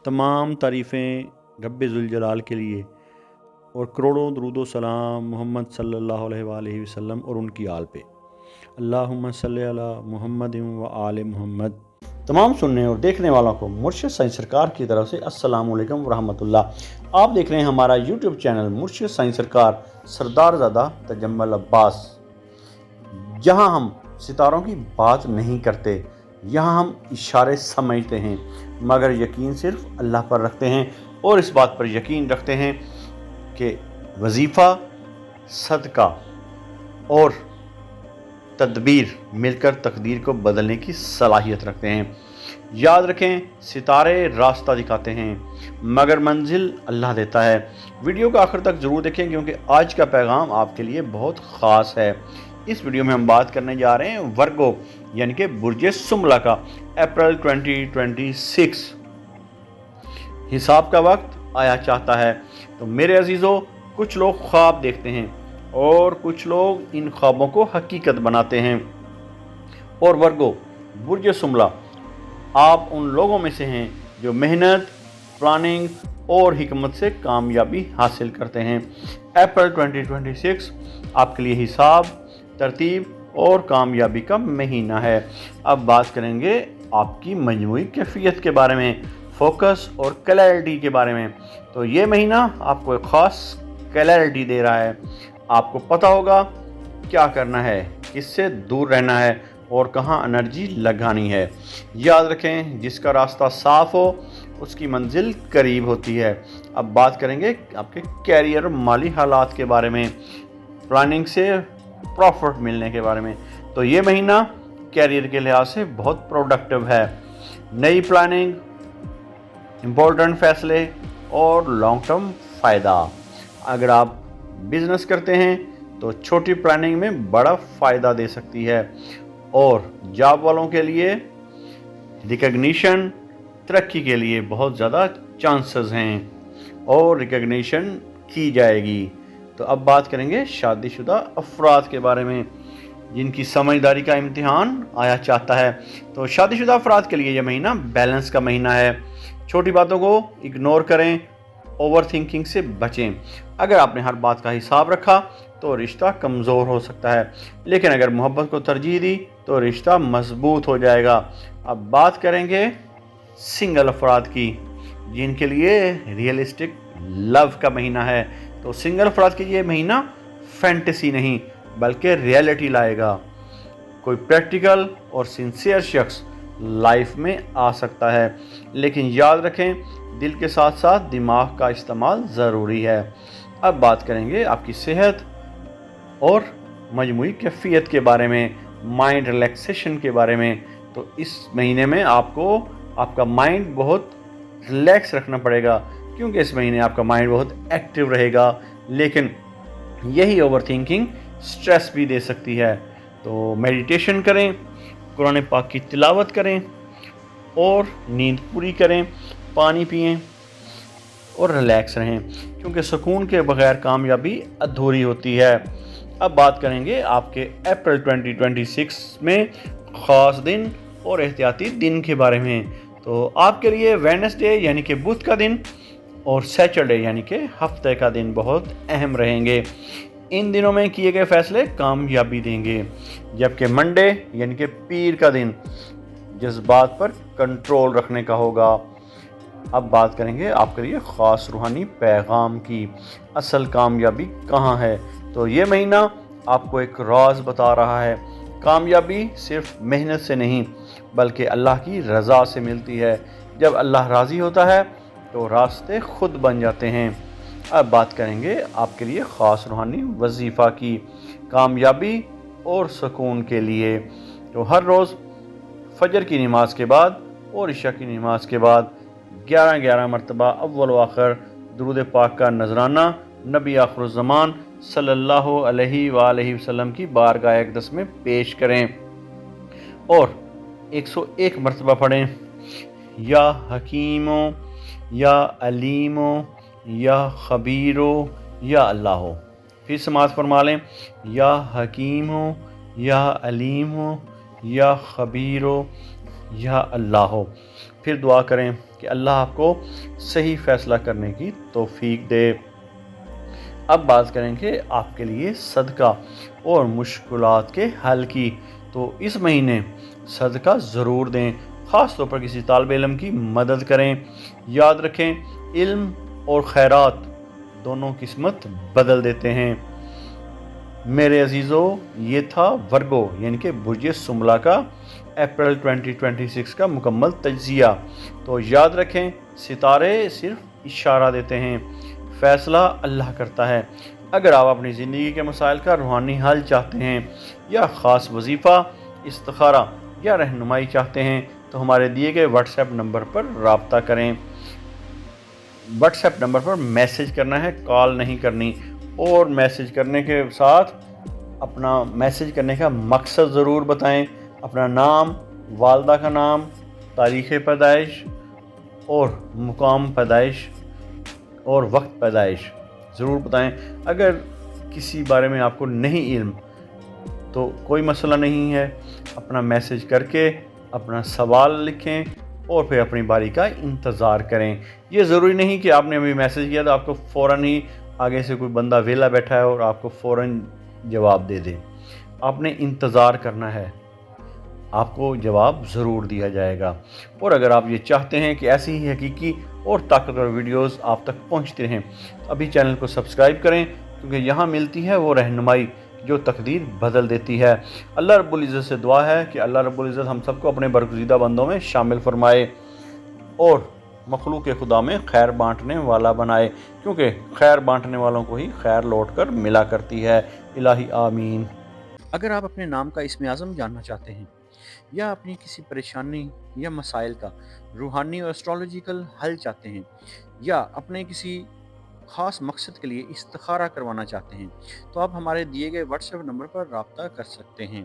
तमाम तारीफ़ें रब्बे ज़ुल जलाल के लिए और करोड़ों दरूद व सलाम मोहम्मद सल्लल्लाहु अलैहि वसल्लम और उनकी आल पे। अल्लाहुम्मा सल्ली अला मुहम्मद व आले मुहम्मद। तमाम सुनने और देखने वालों को मुर्शिद साईं सरकार की तरफ से अस्सलामु अलैकुम व रहमतुल्लाह। आप देख रहे हैं हमारा यूट्यूब चैनल मुर्शिद साईं सरकार सरदारज़ादा तजम्मुल अब्बास। जहां हम सितारों की बात नहीं करते, यहाँ हम इशारे समझते हैं, मगर यकीन सिर्फ अल्लाह पर रखते हैं और इस बात पर यकीन रखते हैं कि वजीफ़ा, सदका और तदबीर मिलकर तकदीर को बदलने की सलाहियत रखते हैं। याद रखें, सितारे रास्ता दिखाते हैं मगर मंजिल अल्लाह देता है। वीडियो को आखिर तक ज़रूर देखें क्योंकि आज का पैगाम आपके लिए बहुत ख़ास है। इस वीडियो में हम बात करने जा रहे हैं वर्गो यानी कि बुर्ज सुमला का अप्रैल 2026। हिसाब का वक्त आया चाहता है। तो मेरे अजीज़ों, कुछ लोग ख्वाब देखते हैं और कुछ लोग इन ख्वाबों को हकीकत बनाते हैं। और वर्गो बुर्ज सुमला, आप उन लोगों में से हैं जो मेहनत, प्लानिंग और हिकमत से कामयाबी हासिल करते हैं। अप्रैल 2026 आपके लिए हिसाब, तरतीब और कामयाबी का महीना है। अब बात करेंगे आपकी मजमूई कैफियत के बारे में, फोकस और क्लैरिटी के बारे में। तो ये महीना आपको एक ख़ास क्लैरिटी दे रहा है। आपको पता होगा क्या करना है, किससे दूर रहना है और कहाँ एनर्जी लगानी है। याद रखें, जिसका रास्ता साफ़ हो उसकी मंजिल करीब होती है। अब बात करेंगे आपके कैरियर, माली हालात के बारे में, प्लानिंग से प्रॉफिट मिलने के बारे में। तो ये महीना कैरियर के लिहाज से बहुत प्रोडक्टिव है। नई प्लानिंग, इम्पोर्टेंट फैसले और लॉन्ग टर्म फ़ायदा। अगर आप बिज़नेस करते हैं तो छोटी प्लानिंग में बड़ा फ़ायदा दे सकती है। और जॉब वालों के लिए रिकग्निशन, तरक्की के लिए बहुत ज़्यादा चांसेस हैं और रिकग्निशन की जाएगी। तो अब बात करेंगे शादीशुदा अफराद के बारे में जिनकी समझदारी का इम्तिहान आया चाहता है। तो शादीशुदा अफराद के लिए यह महीना बैलेंस का महीना है। छोटी बातों को इग्नोर करें, ओवर थिंकिंग से बचें। अगर आपने हर बात का हिसाब रखा तो रिश्ता कमज़ोर हो सकता है, लेकिन अगर मोहब्बत को तरजीह दी तो रिश्ता मजबूत हो जाएगा। अब बात करेंगे सिंगल अफराद की जिनके लिए रियलिस्टिक लव का महीना है। तो सिंगल अफराद के लिए महीना फैंटेसी नहीं बल्कि रियलिटी लाएगा। कोई प्रैक्टिकल और सिंसियर शख्स लाइफ में आ सकता है, लेकिन याद रखें, दिल के साथ साथ दिमाग का इस्तेमाल ज़रूरी है। अब बात करेंगे आपकी सेहत और मजमूई कैफियत के बारे में, माइंड रिलैक्सेशन के बारे में। तो इस महीने में आपको आपका माइंड बहुत रिलैक्स रखना पड़ेगा क्योंकि इस महीने आपका माइंड बहुत एक्टिव रहेगा, लेकिन यही ओवर थिंकिंग स्ट्रेस भी दे सकती है। तो मेडिटेशन करें, कुरान पाक की तिलावत करें और नींद पूरी करें, पानी पिएं और रिलैक्स रहें क्योंकि सुकून के बगैर कामयाबी अधूरी होती है। अब बात करेंगे आपके अप्रैल 2026 में ख़ास दिन और एहतियाती दिन के बारे में। तो आपके लिए वेडनेसडे यानी कि बुध का दिन और सैटरडे यानी कि हफ्ते का दिन बहुत अहम रहेंगे। इन दिनों में किए गए फैसले कामयाबी देंगे, जबकि मंडे यानी कि पीर का दिन जज्बात पर कंट्रोल रखने का होगा। अब बात करेंगे आपके लिए ख़ास रूहानी पैगाम की, असल कामयाबी कहाँ है। तो ये महीना आपको एक राज बता रहा है। कामयाबी सिर्फ मेहनत से नहीं बल्कि अल्लाह की रज़ा से मिलती है। जब अल्लाह राज़ी होता है तो रास्ते खुद बन जाते हैं। अब बात करेंगे आपके लिए ख़ास रूहानी वजीफ़ा की, कामयाबी और सुकून के लिए। तो हर रोज़ फजर की नमाज के बाद और इशा की नमाज के बाद 11 मरतबा अव्वल व आखिर दुरूद पाक का नजराना नबी आखिरुज़्ज़मान सल्लल्लाहु अलैहि वसल्लम की बारगाह अक़दस में पेश करें और 101 मरतबा पढ़ें, या हकीमो, या अलीमो, या खबीरो, या अल्लाहो। फिर समाअत फरमा लें, या हकीमो, या अलीमो, या खबीरो, या अल्लाहो। پھر دعا کریں کہ اللہ آپ کو صحیح فیصلہ کرنے کی توفیق دے۔ اب بات کریں کہ آپ کے لیے صدقہ اور مشکلات کے حل کی۔ تو اس مہینے صدقہ ضرور دیں، خاص طور پر کسی طالب علم کی مدد کریں۔ یاد رکھیں، علم اور خیرات دونوں قسمت بدل دیتے ہیں۔ میرے عزیزو، یہ تھا ورگو یعنی کہ برج سنبلہ کا اپریل 2026 کا مکمل تجزیہ۔ تو یاد رکھیں، ستارے صرف اشارہ دیتے ہیں، فیصلہ اللہ کرتا ہے۔ اگر آپ اپنی زندگی کے مسائل کا روحانی حل چاہتے ہیں یا خاص وظیفہ، استخارہ یا رہنمائی چاہتے ہیں تو ہمارے دیے گئے واٹس ایپ نمبر پر رابطہ کریں۔ واٹس ایپ نمبر پر میسج کرنا ہے، کال نہیں کرنی، اور میسج کرنے کے ساتھ اپنا میسج کرنے کا مقصد ضرور بتائیں۔ اپنا نام، والدہ کا نام، تاریخ پیدائش اور مقام پیدائش اور وقت پیدائش ضرور بتائیں۔ اگر کسی بارے میں آپ کو نہیں علم تو کوئی مسئلہ نہیں ہے، اپنا میسج کر کے اپنا سوال لکھیں اور پھر اپنی باری کا انتظار کریں۔ یہ ضروری نہیں کہ آپ نے ابھی میسج کیا تو آپ کو فوراً ہی آگے سے کوئی بندہ ویلا بیٹھا ہے اور آپ کو فوراً جواب دے دے۔ آپ نے انتظار کرنا ہے، آپ کو جواب ضرور دیا جائے گا۔ اور اگر آپ یہ چاہتے ہیں کہ ایسی ہی حقیقی اور طاقتور ویڈیوز آپ تک پہنچتی رہیں تو ابھی چینل کو سبسکرائب کریں، کیونکہ یہاں ملتی ہے وہ رہنمائی جو تقدیر بدل دیتی ہے۔ اللہ رب العزت سے دعا ہے کہ اللہ رب العزت ہم سب کو اپنے برگزیدہ بندوں میں شامل فرمائے اور مخلوق خدا میں خیر بانٹنے والا بنائے، کیونکہ خیر بانٹنے والوں کو ہی خیر لوٹ کر ملا کرتی ہے۔ الہی آمین۔ اگر آپ اپنے نام کا اسم اعظم جاننا چاہتے ہیں یا اپنی کسی پریشانی یا مسائل کا روحانی اور ایسٹرولوجیکل حل چاہتے ہیں یا اپنے کسی خاص مقصد کے لیے استخارہ کروانا چاہتے ہیں تو آپ ہمارے دیے گئے واٹس ایپ نمبر پر رابطہ کر سکتے ہیں۔